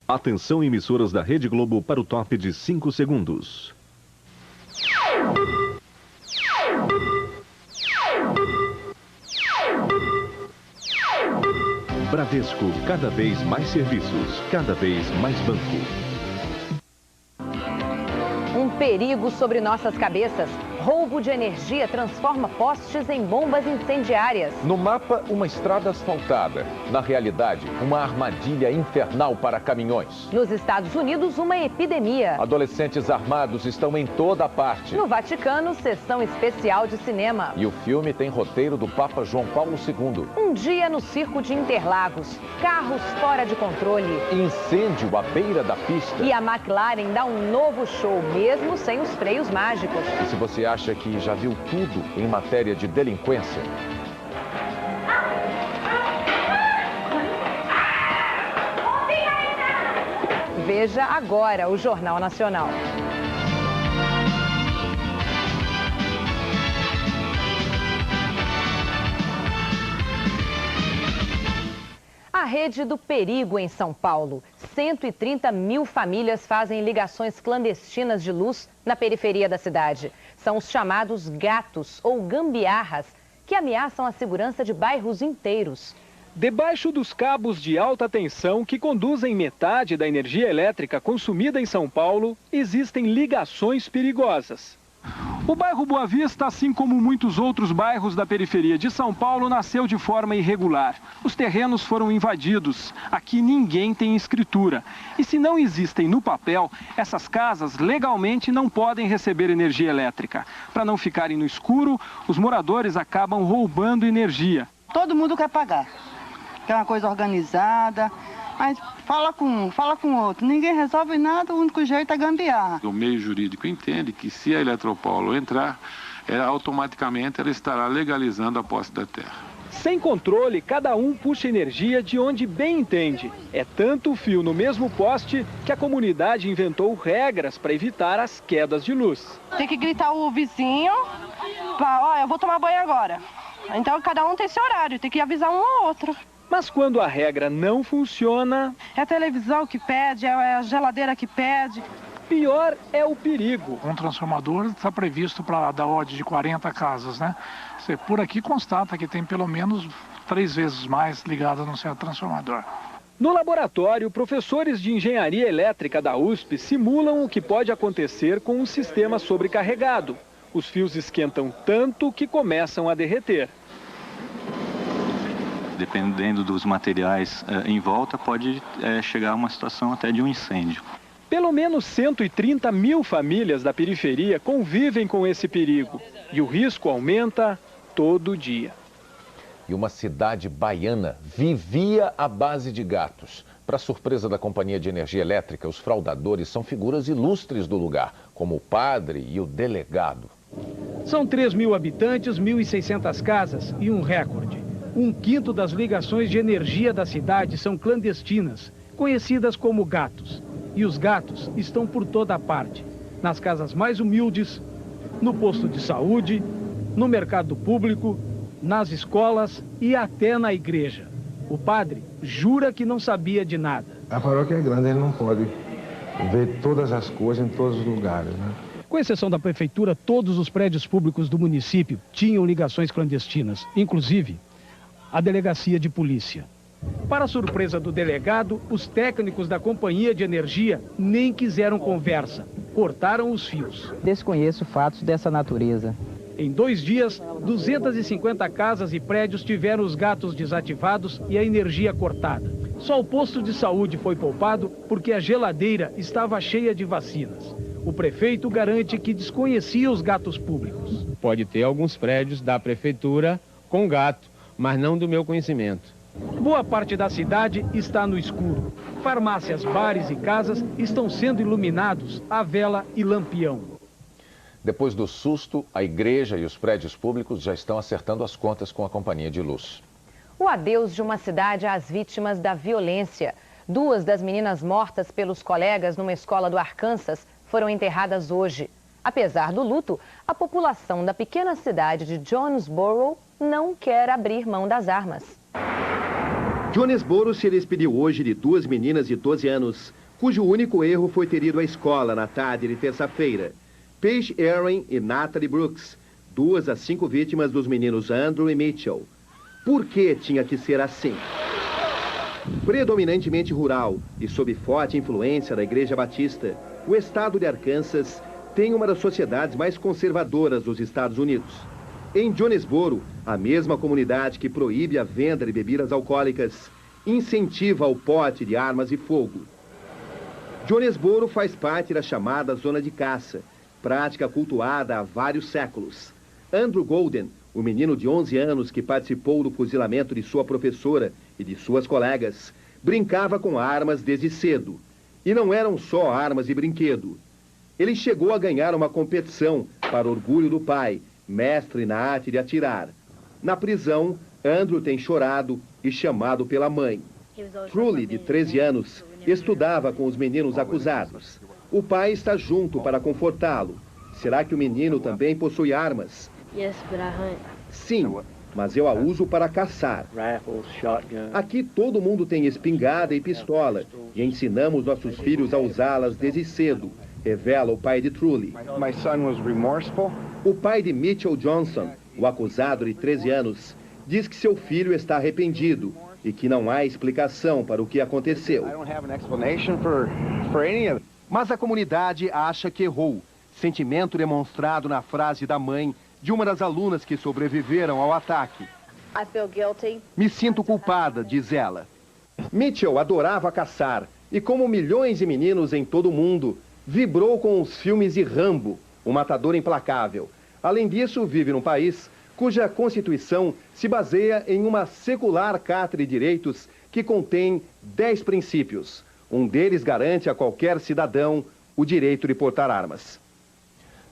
Atenção, emissoras da Rede Globo, para o top de 5 segundos. Bradesco, cada vez mais serviços, cada vez mais banco. Um perigo sobre nossas cabeças. Roubo de energia transforma postes em bombas incendiárias. No mapa, uma estrada asfaltada. Na realidade, uma armadilha infernal para caminhões. Nos Estados Unidos, uma epidemia. Adolescentes armados estão em toda parte. No Vaticano, sessão especial de cinema. E o filme tem roteiro do Papa João Paulo II. Um dia no circo de Interlagos. Carros fora de controle. Incêndio à beira da pista. E a McLaren dá um novo show, mesmo sem os freios mágicos. E se você acha que já viu tudo em matéria de delinquência? Veja agora o Jornal Nacional. A rede do perigo em São Paulo. 130 mil famílias fazem ligações clandestinas de luz na periferia da cidade. São os chamados gatos ou gambiarras, que ameaçam a segurança de bairros inteiros. Debaixo dos cabos de alta tensão que conduzem metade da energia elétrica consumida em São Paulo, existem ligações perigosas. O bairro Boa Vista, assim como muitos outros bairros da periferia de São Paulo, nasceu de forma irregular. Os terrenos foram invadidos. Aqui ninguém tem escritura. E se não existem no papel, essas casas legalmente não podem receber energia elétrica. Para não ficarem no escuro, os moradores acabam roubando energia. Todo mundo quer pagar. Quer uma coisa organizada. Mas fala com o outro, ninguém resolve nada, o único jeito é gambiarra. O meio jurídico entende que se a Eletropaulo entrar, automaticamente ela estará legalizando a posse da terra. Sem controle, cada um puxa energia de onde bem entende. É tanto fio no mesmo poste que a comunidade inventou regras para evitar as quedas de luz. Tem que gritar o vizinho, ó, eu vou tomar banho agora. Então cada um tem seu horário, tem que avisar um ao outro. Mas quando a regra não funciona... É a televisão que pede, é a geladeira que pede. Pior é o perigo. Um transformador está previsto para dar ordem de 40 casas, né? Você por aqui constata que tem pelo menos 3 vezes mais ligada no seu transformador. No laboratório, professores de engenharia elétrica da USP simulam o que pode acontecer com um sistema sobrecarregado. Os fios esquentam tanto que começam a derreter. Dependendo dos materiais em volta, pode chegar a uma situação até de um incêndio. Pelo menos 130 mil famílias da periferia convivem com esse perigo. E o risco aumenta todo dia. E uma cidade baiana vivia à base de gatos. Para surpresa da Companhia de Energia Elétrica, os fraudadores são figuras ilustres do lugar, como o padre e o delegado. São 3 mil habitantes, 1.600 casas e um recorde. 1/5 das ligações de energia da cidade são clandestinas, conhecidas como gatos. E os gatos estão por toda parte, nas casas mais humildes, no posto de saúde, no mercado público, nas escolas e até na igreja. O padre jura que não sabia de nada. A paróquia é grande, ele não pode ver todas as coisas em todos os lugares, né? Com exceção da prefeitura, todos os prédios públicos do município tinham ligações clandestinas, inclusive a delegacia de polícia. Para surpresa do delegado, os técnicos da Companhia de Energia nem quiseram conversa, cortaram os fios. Desconheço fatos dessa natureza. Em 2 dias, 250 casas e prédios tiveram os gatos desativados e a energia cortada. Só o posto de saúde foi poupado porque a geladeira estava cheia de vacinas. O prefeito garante que desconhecia os gatos públicos. Pode ter alguns prédios da prefeitura com gato, mas não do meu conhecimento. Boa parte da cidade está no escuro. Farmácias, bares e casas estão sendo iluminados a vela e lampião. Depois do susto, a igreja e os prédios públicos já estão acertando as contas com a companhia de luz. O adeus de uma cidade às vítimas da violência. 2 das meninas mortas pelos colegas numa escola do Arkansas foram enterradas hoje. Apesar do luto, a população da pequena cidade de Jonesboro não quer abrir mão das armas. Jonesboro se despediu hoje de 2 meninas de 12 anos, cujo único erro foi ter ido à escola na tarde de terça-feira. Paige Erin e Natalie Brooks, 2 das 5 vítimas dos meninos Andrew e Mitchell. Por que tinha que ser assim? Predominantemente rural e sob forte influência da Igreja Batista, o estado de Arkansas tem uma das sociedades mais conservadoras dos Estados Unidos. Em Jonesboro, a mesma comunidade que proíbe a venda de bebidas alcoólicas incentiva o porte de armas e fogo. Jonesboro faz parte da chamada zona de caça, prática cultuada há vários séculos. Andrew Golden, o menino de 11 anos que participou do fuzilamento de sua professora e de suas colegas, brincava com armas desde cedo. E não eram só armas de brinquedo. Ele chegou a ganhar uma competição para orgulho do pai, mestre na arte de atirar. Na prisão, Andrew tem chorado e chamado pela mãe. Truly, de 13 anos, estudava com os meninos acusados. O pai está junto para confortá-lo. Será que o menino também possui armas? Sim, mas eu a uso para caçar. Aqui todo mundo tem espingarda e pistola e ensinamos nossos filhos a usá-las desde cedo, revela o pai de Truly. O pai de Mitchell Johnson, o acusado de 13 anos, diz que seu filho está arrependido e que não há explicação para o que aconteceu. Mas a comunidade acha que errou. Sentimento demonstrado na frase da mãe de uma das alunas que sobreviveram ao ataque. Me sinto culpada, diz ela. Mitchell adorava caçar e, como milhões de meninos em todo o mundo, vibrou com os filmes de Rambo, o matador implacável. Além disso, vive num país cuja Constituição se baseia em uma secular Carta de Direitos que contém 10 princípios. Um deles garante a qualquer cidadão o direito de portar armas.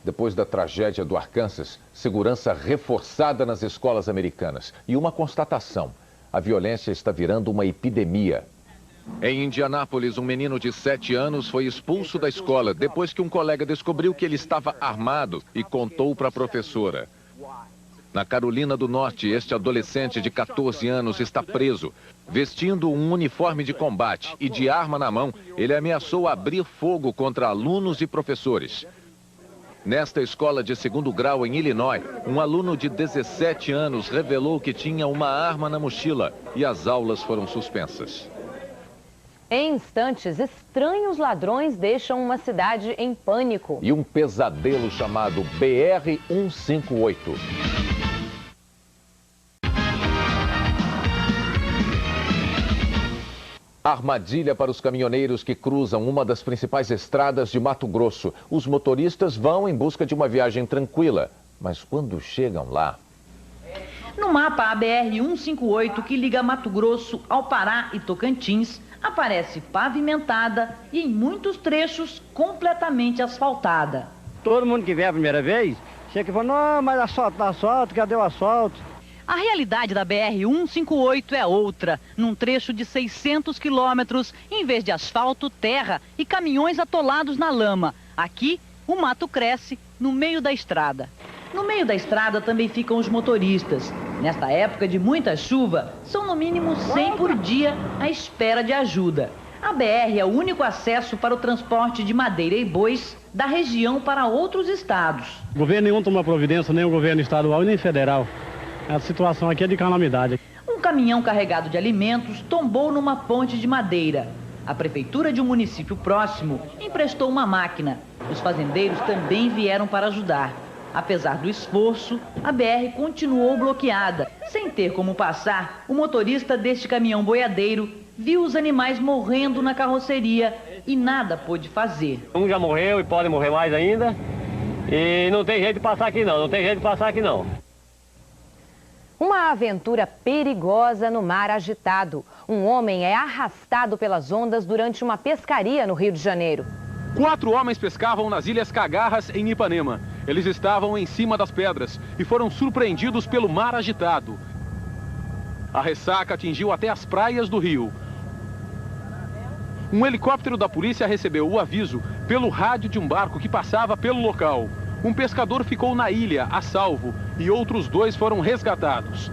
Depois da tragédia do Arkansas, segurança reforçada nas escolas americanas. E uma constatação: a violência está virando uma epidemia. Em Indianápolis, um menino de 7 anos foi expulso da escola depois que um colega descobriu que ele estava armado e contou para a professora. Na Carolina do Norte, este adolescente de 14 anos está preso. Vestindo um uniforme de combate e de arma na mão, ele ameaçou abrir fogo contra alunos e professores. Nesta escola de 2º grau em Illinois, um aluno de 17 anos revelou que tinha uma arma na mochila e as aulas foram suspensas. Em instantes, estranhos ladrões deixam uma cidade em pânico. E um pesadelo chamado BR-158. Armadilha para os caminhoneiros que cruzam uma das principais estradas de Mato Grosso. Os motoristas vão em busca de uma viagem tranquila, mas quando chegam lá... No mapa, a BR-158, que liga Mato Grosso ao Pará e Tocantins, aparece pavimentada e em muitos trechos completamente asfaltada. Todo mundo que vem a primeira vez, chega e fala, não, mas asfalto, cadê o asfalto? A realidade da BR-158 é outra. Num trecho de 600 quilômetros, em vez de asfalto, terra e caminhões atolados na lama. Aqui, o mato cresce no meio da estrada. No meio da estrada também ficam os motoristas. Nesta época de muita chuva, são no mínimo 100 por dia à espera de ajuda. A BR é o único acesso para o transporte de madeira e bois da região para outros estados. O governo nenhum toma providência, nem o governo estadual e nem federal. A situação aqui é de calamidade. Um caminhão carregado de alimentos tombou numa ponte de madeira. A prefeitura de um município próximo emprestou uma máquina. Os fazendeiros também vieram para ajudar. Apesar do esforço, a BR continuou bloqueada. Sem ter como passar, o motorista deste caminhão boiadeiro viu os animais morrendo na carroceria e nada pôde fazer. Um já morreu e pode morrer mais ainda. E não tem jeito de passar aqui não, Uma aventura perigosa no mar agitado. Um homem é arrastado pelas ondas durante uma pescaria no Rio de Janeiro. 4 homens pescavam nas Ilhas Cagarras, em Ipanema. Eles estavam em cima das pedras e foram surpreendidos pelo mar agitado. A ressaca atingiu até as praias do rio. Um helicóptero da polícia recebeu o aviso pelo rádio de um barco que passava pelo local. Um pescador ficou na ilha, a salvo, e outros 2 foram resgatados.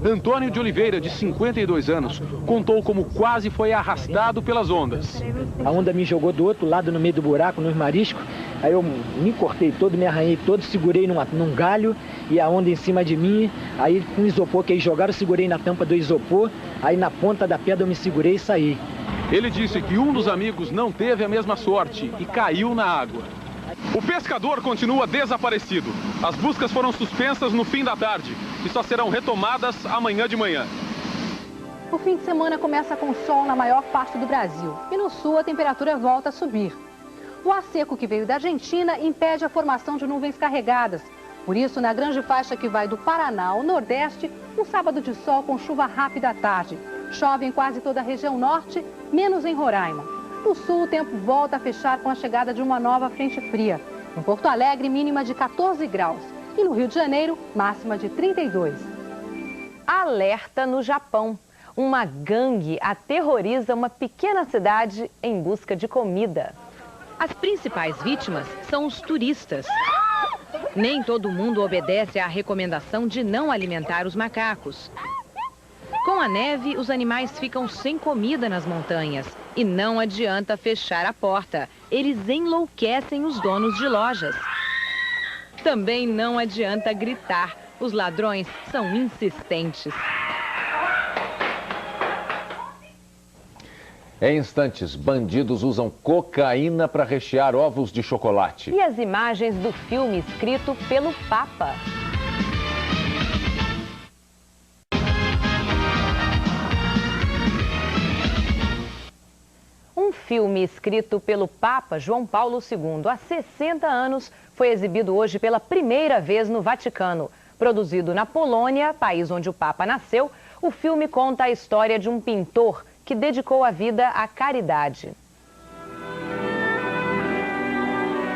Antônio de Oliveira, de 52 anos, contou como quase foi arrastado pelas ondas. A onda me jogou do outro lado, no meio do buraco, nos mariscos. Aí eu me cortei todo, me arranhei todo, segurei num galho e a onda em cima de mim. Aí com isopor que eles jogaram, segurei na tampa do isopor. Aí na ponta da pedra eu me segurei e saí. Ele disse que um dos amigos não teve a mesma sorte e caiu na água. O pescador continua desaparecido. As buscas foram suspensas no fim da tarde e só serão retomadas amanhã de manhã. O fim de semana começa com sol na maior parte do Brasil e no sul a temperatura volta a subir. O ar seco que veio da Argentina impede a formação de nuvens carregadas. Por isso, na grande faixa que vai do Paraná ao Nordeste, um sábado de sol com chuva rápida à tarde. Chove em quase toda a região norte, menos em Roraima. No sul, o tempo volta a fechar com a chegada de uma nova frente fria. Em Porto Alegre, mínima de 14 graus. E no Rio de Janeiro, máxima de 32. Alerta no Japão. Uma gangue aterroriza uma pequena cidade em busca de comida. As principais vítimas são os turistas. Nem todo mundo obedece à recomendação de não alimentar os macacos. Com a neve, os animais ficam sem comida nas montanhas. E não adianta fechar a porta. Eles enlouquecem os donos de lojas. Também não adianta gritar. Os ladrões são insistentes. Em instantes, bandidos usam cocaína para rechear ovos de chocolate. E as imagens do filme escrito pelo Papa. Um filme escrito pelo Papa João Paulo II há 60 anos foi exibido hoje pela primeira vez no Vaticano. Produzido na Polônia, país onde o Papa nasceu, o filme conta a história de um pintor que dedicou a vida à caridade.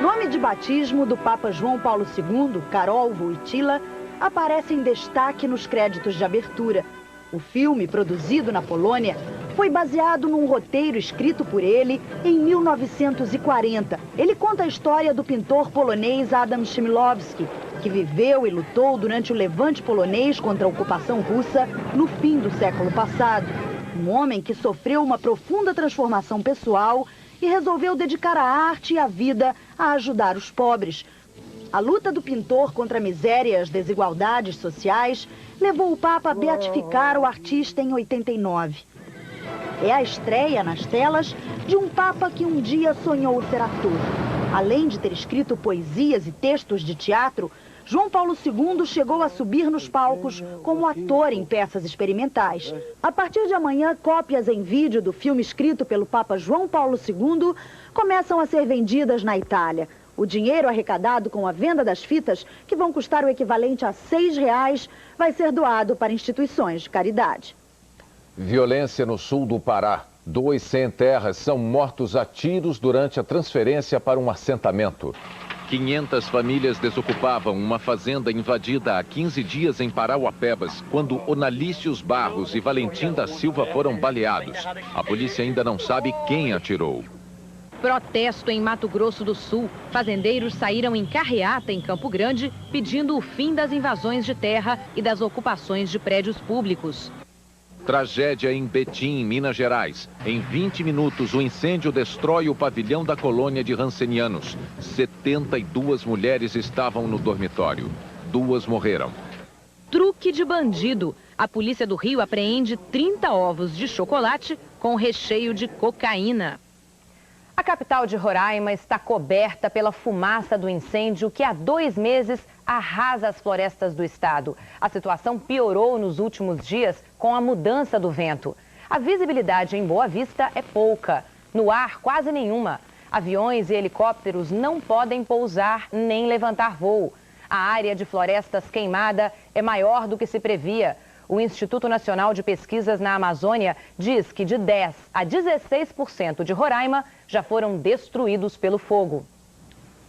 Nome de batismo do Papa João Paulo II, Karol Wojtyła, aparece em destaque nos créditos de abertura. O filme, produzido na Polônia, foi baseado num roteiro escrito por ele em 1940. Ele conta a história do pintor polonês Adam Chmielowski, que viveu e lutou durante o levante polonês contra a ocupação russa no fim do século passado. Um homem que sofreu uma profunda transformação pessoal e resolveu dedicar a arte e a vida a ajudar os pobres. A luta do pintor contra a miséria e as desigualdades sociais levou o Papa a beatificar o artista em 89. É a estreia nas telas de um Papa que um dia sonhou ser ator. Além de ter escrito poesias e textos de teatro, João Paulo II chegou a subir nos palcos como ator em peças experimentais. A partir de amanhã, cópias em vídeo do filme escrito pelo Papa João Paulo II começam a ser vendidas na Itália. O dinheiro arrecadado com a venda das fitas, que vão custar o equivalente a R$6, vai ser doado para instituições de caridade. Violência no sul do Pará. 2 sem-terras são mortos a tiros durante a transferência para um assentamento. 500 famílias desocupavam uma fazenda invadida há 15 dias em Parauapebas, quando Onalícios Barros e Valentim da Silva foram baleados. A polícia ainda não sabe quem atirou. Protesto em Mato Grosso do Sul. Fazendeiros saíram em carreata em Campo Grande, pedindo o fim das invasões de terra e das ocupações de prédios públicos. Tragédia em Betim, Minas Gerais. Em 20 minutos, o incêndio destrói o pavilhão da colônia de Rancenianos. 72 mulheres estavam no dormitório. 2 morreram. Truque de bandido. A polícia do Rio apreende 30 ovos de chocolate com recheio de cocaína. A capital de Roraima está coberta pela fumaça do incêndio que há 2 meses arrasa as florestas do estado. A situação piorou nos últimos dias com a mudança do vento. A visibilidade em Boa Vista é pouca, no ar quase nenhuma. Aviões e helicópteros não podem pousar nem levantar voo. A área de florestas queimada é maior do que se previa. O Instituto Nacional de Pesquisas na Amazônia diz que de 10% a 16% de Roraima já foram destruídos pelo fogo.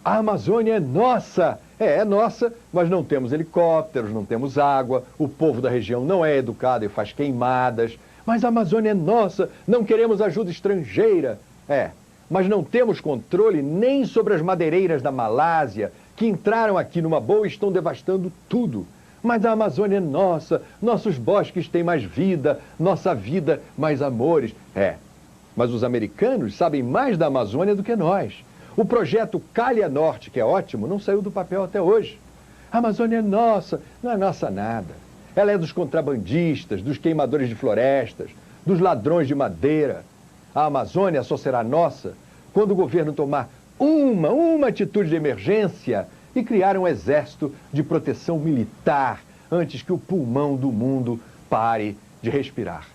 A Amazônia é nossa! É nossa, mas não temos helicópteros, não temos água, o povo da região não é educado e faz queimadas. Mas a Amazônia é nossa, não queremos ajuda estrangeira. Mas não temos controle nem sobre as madeireiras da Malásia, que entraram aqui numa boa e estão devastando tudo. Mas a Amazônia é nossa, nossos bosques têm mais vida, nossa vida mais amores. É, mas os americanos sabem mais da Amazônia do que nós. O projeto Calha Norte, que é ótimo, não saiu do papel até hoje. A Amazônia é nossa, não é nossa nada. Ela é dos contrabandistas, dos queimadores de florestas, dos ladrões de madeira. A Amazônia só será nossa quando o governo tomar uma atitude de emergência e criar um exército de proteção militar antes que o pulmão do mundo pare de respirar.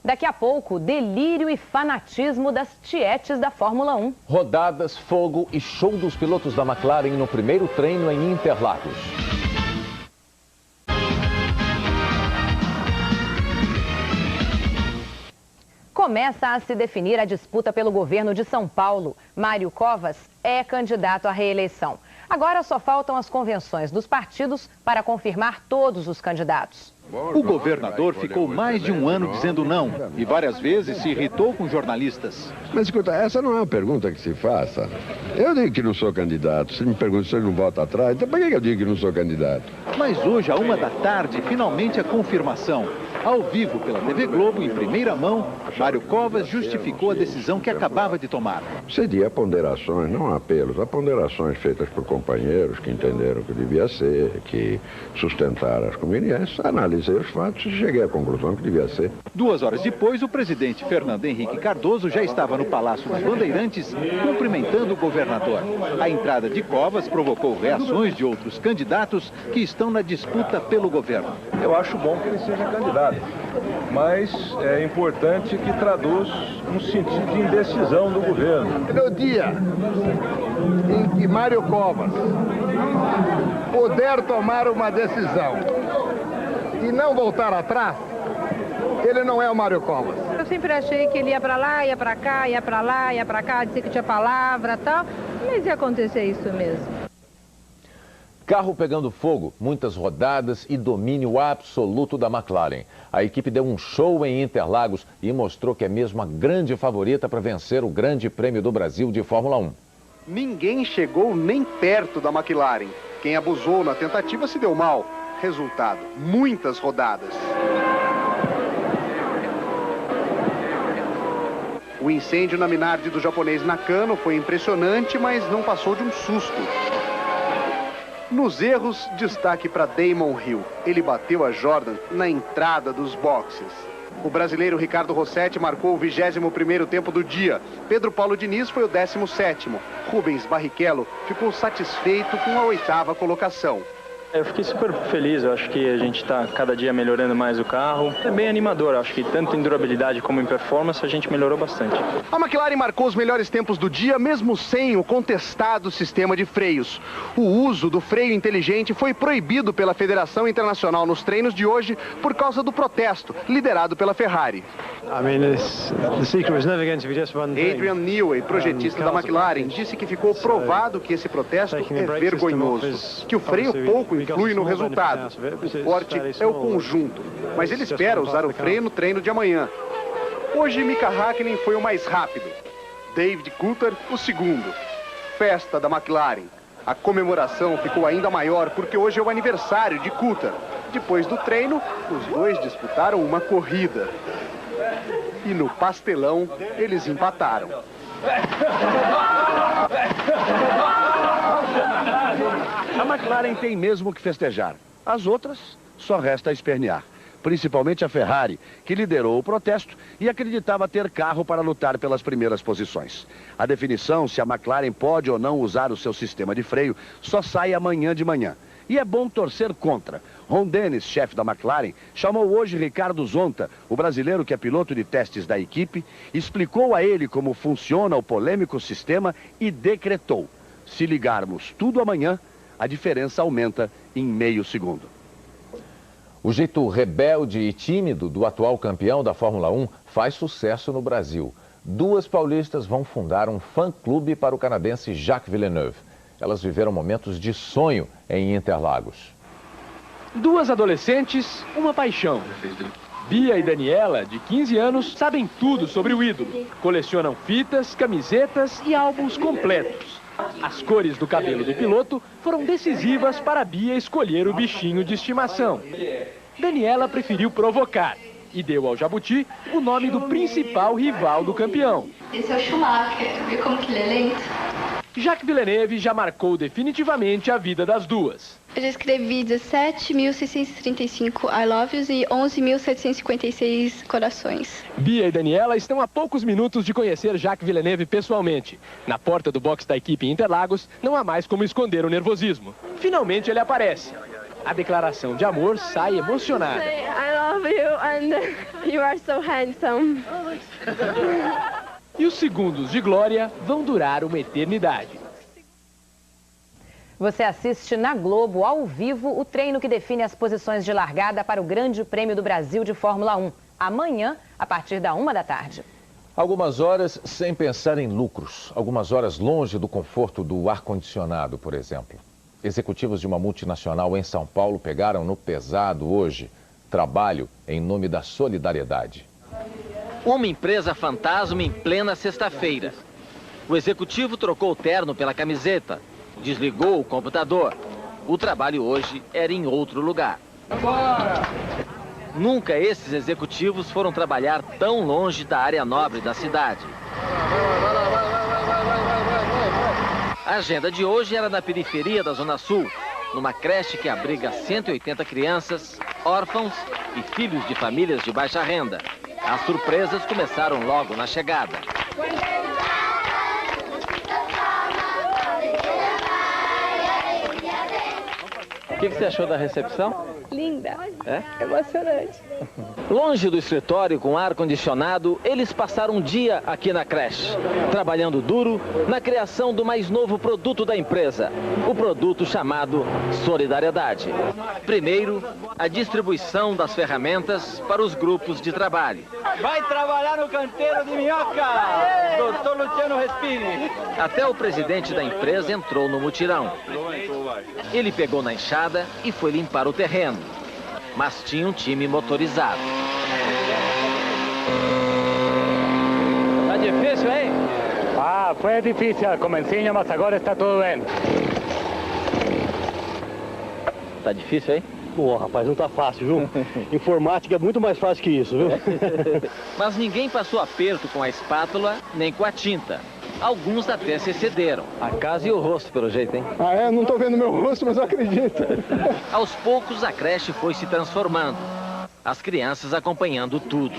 Daqui a pouco, delírio e fanatismo das tietes da Fórmula 1. Rodadas, fogo e show dos pilotos da McLaren no primeiro treino em Interlagos. Começa a se definir a disputa pelo governo de São Paulo. Mário Covas é candidato à reeleição. Agora só faltam as convenções dos partidos para confirmar todos os candidatos. O governador ficou mais de um ano dizendo não e várias vezes se irritou com jornalistas. Mas escuta, essa não é uma pergunta que se faça. Eu digo que não sou candidato. Se me pergunta se eu não voto atrás, então por que eu digo que não sou candidato? Mas hoje, à 13h, finalmente a confirmação. Ao vivo pela TV Globo, em primeira mão, Mário Covas justificou a decisão que acabava de tomar. Seria ponderações, não apelos, há ponderações feitas por companheiros que entenderam que devia ser, que sustentaram as conveniências, analisei os fatos e cheguei à conclusão que devia ser. 2 horas depois, o presidente Fernando Henrique Cardoso já estava no Palácio dos Bandeirantes cumprimentando o governador. A entrada de Covas provocou reações de outros candidatos que estão na disputa pelo governo. Eu acho bom que ele seja candidato, mas é importante que traduz um sentido de indecisão do governo. No dia em que Mário Covas puder tomar uma decisão e não voltar atrás, ele não é o Mário Covas. Eu sempre achei que ele ia pra lá, ia pra cá, ia pra lá, ia pra cá, dizia que tinha palavra e tal, mas ia acontecer isso mesmo. Carro pegando fogo, muitas rodadas e domínio absoluto da McLaren. A equipe deu um show em Interlagos e mostrou que é mesmo a grande favorita para vencer o Grande Prêmio do Brasil de Fórmula 1. Ninguém chegou nem perto da McLaren. Quem abusou na tentativa se deu mal. Resultado, muitas rodadas. O incêndio na Minardi do japonês Nakano foi impressionante, mas não passou de um susto. Nos erros, destaque para Damon Hill. Ele bateu a Jordan na entrada dos boxes. O brasileiro Ricardo Rossetti marcou o 21º tempo do dia. Pedro Paulo Diniz foi o 17º. Rubens Barrichello ficou satisfeito com a 8ª colocação. Eu fiquei super feliz, eu acho que a gente está cada dia melhorando mais o carro. É bem animador, eu acho que tanto em durabilidade como em performance a gente melhorou bastante. A McLaren marcou os melhores tempos do dia, mesmo sem o contestado sistema de freios. O uso do freio inteligente foi proibido pela Federação Internacional nos treinos de hoje por causa do protesto, liderado pela Ferrari. Adrian Newey, projetista da McLaren, disse que ficou provado que esse protesto é vergonhoso, que o freio pouco influi no resultado. O forte é o conjunto, mas ele espera usar o freio no treino de amanhã. Hoje, Mika Hakkinen foi o mais rápido, David Coulthard o segundo. Festa da McLaren. A comemoração ficou ainda maior porque hoje é o aniversário de Coulthard. Depois do treino, os dois disputaram uma corrida. E no pastelão, eles empataram. A McLaren tem mesmo que festejar. As outras, só resta espernear. Principalmente a Ferrari, que liderou o protesto e acreditava ter carro para lutar pelas primeiras posições. A definição se a McLaren pode ou não usar o seu sistema de freio só sai amanhã de manhã. E é bom torcer contra. Ron Dennis, chefe da McLaren, chamou hoje Ricardo Zonta, o brasileiro que é piloto de testes da equipe, explicou a ele como funciona o polêmico sistema e decretou: se ligarmos tudo amanhã, a diferença aumenta em meio segundo. O jeito rebelde e tímido do atual campeão da Fórmula 1 faz sucesso no Brasil. 2 paulistas vão fundar um fã-clube para o canadense Jacques Villeneuve. Elas viveram momentos de sonho em Interlagos. 2 adolescentes, uma paixão. Bia e Daniela, de 15 anos, sabem tudo sobre o ídolo. Colecionam fitas, camisetas e álbuns completos. As cores do cabelo do piloto foram decisivas para a Bia escolher o bichinho de estimação. Daniela preferiu provocar e deu ao jabuti o nome do principal rival do campeão. Esse é o Schumacher, viu como que ele é lento? Jacques Villeneuve já marcou definitivamente a vida das duas. Eu já escrevi 17.635 I love yous e 11.756 corações. Bia e Daniela estão a poucos minutos de conhecer Jacques Villeneuve pessoalmente. Na porta do box da equipe em Interlagos, não há mais como esconder o nervosismo. Finalmente ele aparece. A declaração de amor sai emocionada. I love you and you are so handsome. E os segundos de glória vão durar uma eternidade. Você assiste na Globo, ao vivo, o treino que define as posições de largada para o Grande Prêmio do Brasil de Fórmula 1. Amanhã, a partir da 13h. Algumas horas sem pensar em lucros. Algumas horas longe do conforto do ar-condicionado, por exemplo. Executivos de uma multinacional em São Paulo pegaram no pesado hoje. Trabalho em nome da solidariedade. Uma empresa fantasma em plena sexta-feira. O executivo trocou o terno pela camiseta, desligou o computador. O trabalho hoje era em outro lugar. Nunca esses executivos foram trabalhar tão longe da área nobre da cidade. A agenda de hoje era na periferia da Zona Sul, numa creche que abriga 180 crianças, órfãos e filhos de famílias de baixa renda. As surpresas começaram logo na chegada. O que você achou da recepção? Linda. É? Emocionante. Longe do escritório com ar-condicionado, eles passaram um dia aqui na creche, trabalhando duro na criação do mais novo produto da empresa, o produto chamado Solidariedade. Primeiro, a distribuição das ferramentas para os grupos de trabalho. Vai trabalhar no canteiro de minhoca, doutor Luciano Respini. Até o presidente da empresa entrou no mutirão. Ele pegou na enxada e foi limpar o terreno, mas tinha um time motorizado. Tá difícil, hein? Ah, foi difícil al comecinho, mas agora está tudo bem. Tá difícil, hein? Pô, rapaz, não tá fácil, viu? Informática é muito mais fácil que isso, viu? Mas ninguém passou aperto com a espátula nem com a tinta. Alguns até se excederam. A casa e o rosto, pelo jeito, hein? Ah, é? Não tô vendo meu rosto, mas eu acredito. Aos poucos, a creche foi se transformando. As crianças acompanhando tudo.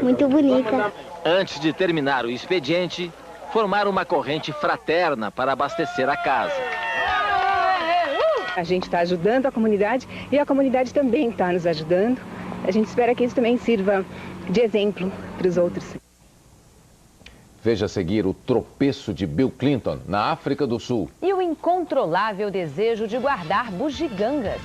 Muito bonita. Antes de terminar o expediente, formaram uma corrente fraterna para abastecer a casa. A gente está ajudando a comunidade e a comunidade também está nos ajudando. A gente espera que isso também sirva de exemplo para os outros. Veja a seguir o tropeço de Bill Clinton na África do Sul. E o incontrolável desejo de guardar bugigangas.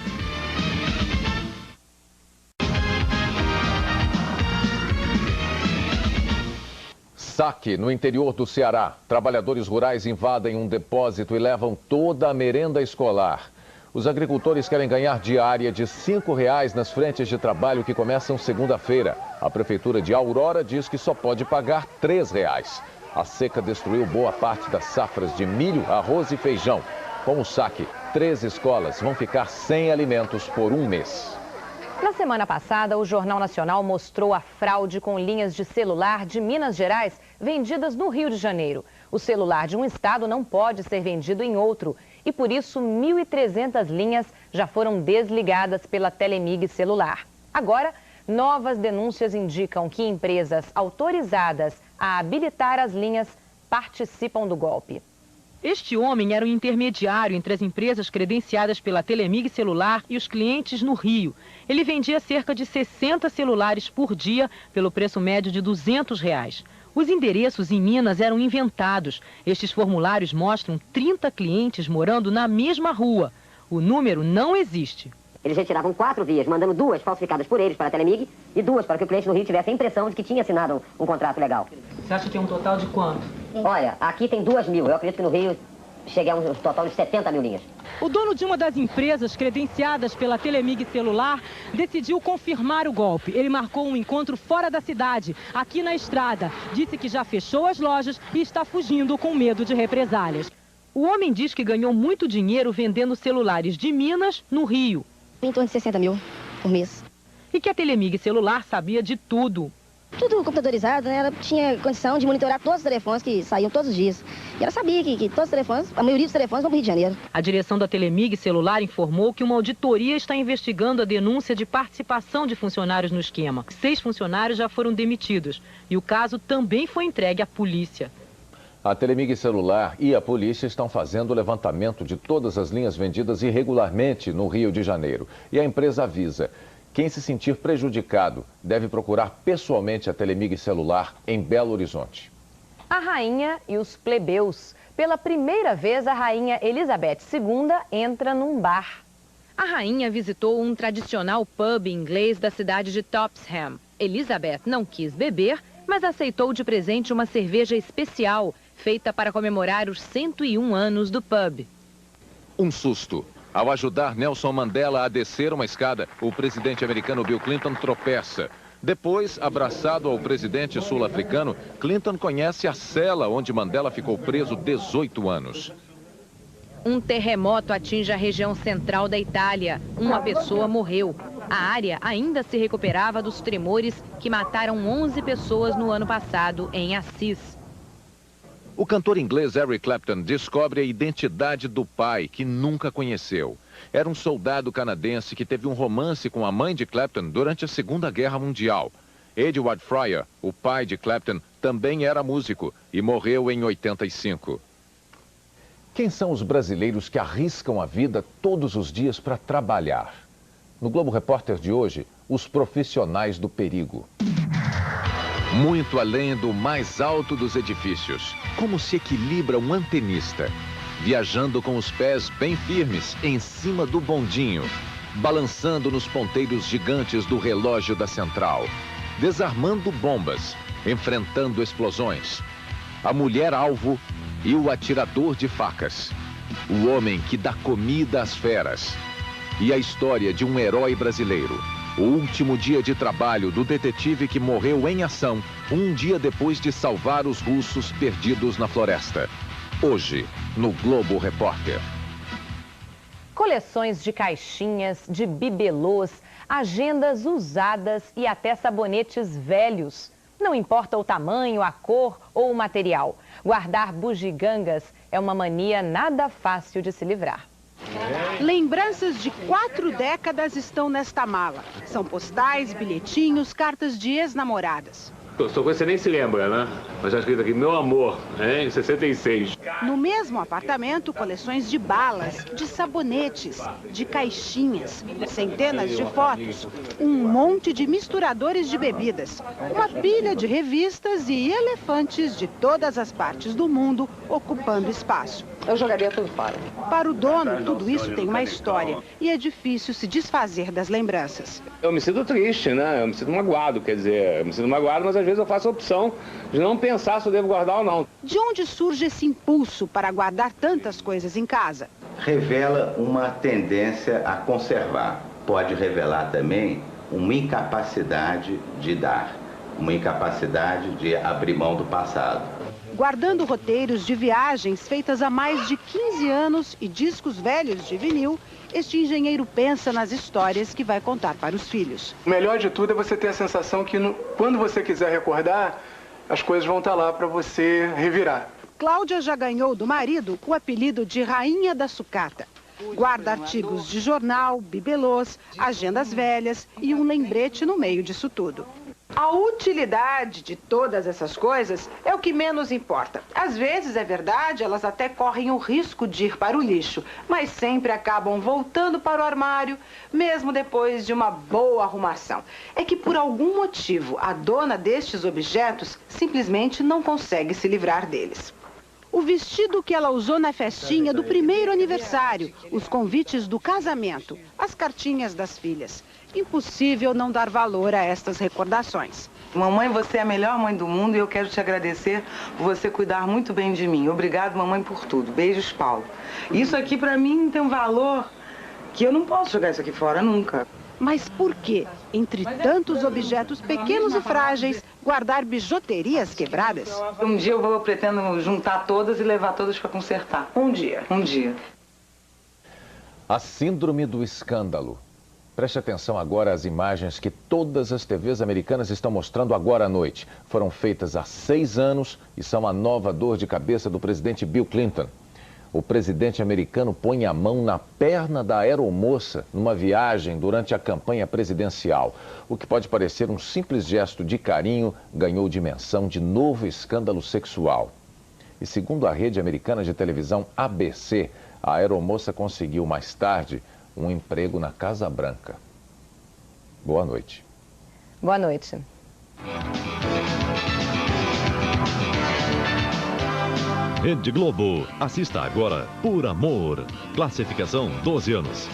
Saque, no interior do Ceará. Trabalhadores rurais invadem um depósito e levam toda a merenda escolar. Os agricultores querem ganhar diária de R$ 5,00 nas frentes de trabalho que começam segunda-feira. A prefeitura de Aurora diz que só pode pagar R$ 3,00. A seca destruiu boa parte das safras de milho, arroz e feijão. Com o saque, 3 escolas vão ficar sem alimentos por um mês. Na semana passada, o Jornal Nacional mostrou a fraude com linhas de celular de Minas Gerais vendidas no Rio de Janeiro. O celular de um estado não pode ser vendido em outro e, por isso, 1.300 linhas já foram desligadas pela Telemig Celular. Agora, novas denúncias indicam que empresas autorizadas a habilitar as linhas participam do golpe. Este homem era o intermediário entre as empresas credenciadas pela Telemig Celular e os clientes no Rio. Ele vendia cerca de 60 celulares por dia pelo preço médio de R$ 200. Os endereços em Minas eram inventados. Estes formulários mostram 30 clientes morando na mesma rua. O número não existe. Eles retiravam 4 vias, mandando 2 falsificadas por eles para a Telemig e 2 para que o cliente no Rio tivesse a impressão de que tinha assinado um contrato legal. Você acha que tem um total de quanto? Olha, aqui tem 2.000. Eu acredito que no Rio chegue a um total de 70 mil linhas. O dono de uma das empresas credenciadas pela Telemig Celular decidiu confirmar o golpe. Ele marcou um encontro fora da cidade, aqui na estrada. Disse que já fechou as lojas e está fugindo com medo de represálias. O homem diz que ganhou muito dinheiro vendendo celulares de Minas no Rio. Em torno de 60 mil por mês. E que a Telemig Celular sabia de tudo. Tudo computadorizado, né? Ela tinha condição de monitorar todos os telefones que saíam todos os dias. E ela sabia que todos os telefones, a maioria dos telefones vão para o Rio de Janeiro. A direção da Telemig Celular informou que uma auditoria está investigando a denúncia de participação de funcionários no esquema. 6 funcionários já foram demitidos e o caso também foi entregue à polícia. A Telemig Celular e a polícia estão fazendo o levantamento de todas as linhas vendidas irregularmente no Rio de Janeiro. E a empresa avisa: quem se sentir prejudicado deve procurar pessoalmente a Telemig Celular em Belo Horizonte. A rainha e os plebeus. Pela primeira vez, a rainha Elizabeth II entra num bar. A rainha visitou um tradicional pub inglês da cidade de Topham. Elizabeth não quis beber, mas aceitou de presente uma cerveja especial, feita para comemorar os 101 anos do pub. Um susto. Ao ajudar Nelson Mandela a descer uma escada, o presidente americano Bill Clinton tropeça. Depois, abraçado ao presidente sul-africano, Clinton conhece a cela onde Mandela ficou preso 18 anos. Um terremoto atinge a região central da Itália. Uma pessoa morreu. A área ainda se recuperava dos tremores que mataram 11 pessoas no ano passado em Assis. O cantor inglês Eric Clapton descobre a identidade do pai, que nunca conheceu. Era um soldado canadense que teve um romance com a mãe de Clapton durante a Segunda Guerra Mundial. Edward Fryer, o pai de Clapton, também era músico e morreu em 85. Quem são os brasileiros que arriscam a vida todos os dias para trabalhar? No Globo Repórter de hoje, os profissionais do perigo. Muito além do mais alto dos edifícios, como se equilibra um antenista, viajando com os pés bem firmes em cima do bondinho, balançando nos ponteiros gigantes do relógio da central, desarmando bombas, enfrentando explosões, a mulher-alvo e o atirador de facas, o homem que dá comida às feras, e a história de um herói brasileiro. O último dia de trabalho do detetive que morreu em ação um dia depois de salvar os russos perdidos na floresta. Hoje, no Globo Repórter. Coleções de caixinhas, de bibelôs, agendas usadas e até sabonetes velhos. Não importa o tamanho, a cor ou o material. Guardar bugigangas é uma mania nada fácil de se livrar. Lembranças de 4 décadas estão nesta mala. São postais, bilhetinhos, cartas de ex-namoradas. Sua coisa você nem se lembra, né? Mas já escrito aqui, meu amor, em 66. No mesmo apartamento, coleções de balas, de sabonetes, de caixinhas, centenas de fotos, um monte de misturadores de bebidas, uma pilha de revistas e elefantes de todas as partes do mundo ocupando espaço. Eu jogaria tudo fora. Para o dono, tudo isso tem uma história e é difícil se desfazer das lembranças. Eu me sinto triste, né? Eu me sinto magoado, quer dizer, eu me sinto magoado, mas às vezes eu faço a opção de não pensar se eu devo guardar ou não. De onde surge esse impulso para guardar tantas coisas em casa? Revela uma tendência a conservar. Pode revelar também uma incapacidade de dar, uma incapacidade de abrir mão do passado. Guardando roteiros de viagens feitas há mais de 15 anos e discos velhos de vinil, este engenheiro pensa nas histórias que vai contar para os filhos. O melhor de tudo é você ter a sensação que quando você quiser recordar, as coisas vão estar lá para você revirar. Cláudia já ganhou do marido o apelido de Rainha da Sucata. Guarda artigos de jornal, bibelôs, agendas velhas e um lembrete no meio disso tudo. A utilidade de todas essas coisas é o que menos importa. Às vezes, é verdade, elas até correm o risco de ir para o lixo, mas sempre acabam voltando para o armário, mesmo depois de uma boa arrumação. É que, por algum motivo, a dona destes objetos simplesmente não consegue se livrar deles. O vestido que ela usou na festinha do primeiro aniversário, os convites do casamento, as cartinhas das filhas. Impossível não dar valor a estas recordações. Mamãe, você é a melhor mãe do mundo e eu quero te agradecer por você cuidar muito bem de mim. Obrigado, mamãe, por tudo. Beijos, Paulo. Isso aqui, pra mim, tem um valor que eu não posso jogar isso aqui fora nunca. Mas por que, entre tantos objetos pequenos e frágeis, guardar bijuterias quebradas. Um dia eu pretendo juntar todas e levar todas para consertar. Um dia. Um dia. A síndrome do escândalo. Preste atenção agora às imagens que todas as TVs americanas estão mostrando agora à noite. Foram feitas há 6 anos e são a nova dor de cabeça do presidente Bill Clinton. O presidente americano põe a mão na perna da aeromoça numa viagem durante a campanha presidencial. O que pode parecer um simples gesto de carinho ganhou dimensão de novo escândalo sexual. E segundo a rede americana de televisão ABC, a aeromoça conseguiu mais tarde um emprego na Casa Branca. Boa noite. Boa noite. Rede Globo. Assista agora Por Amor. Classificação 12 anos.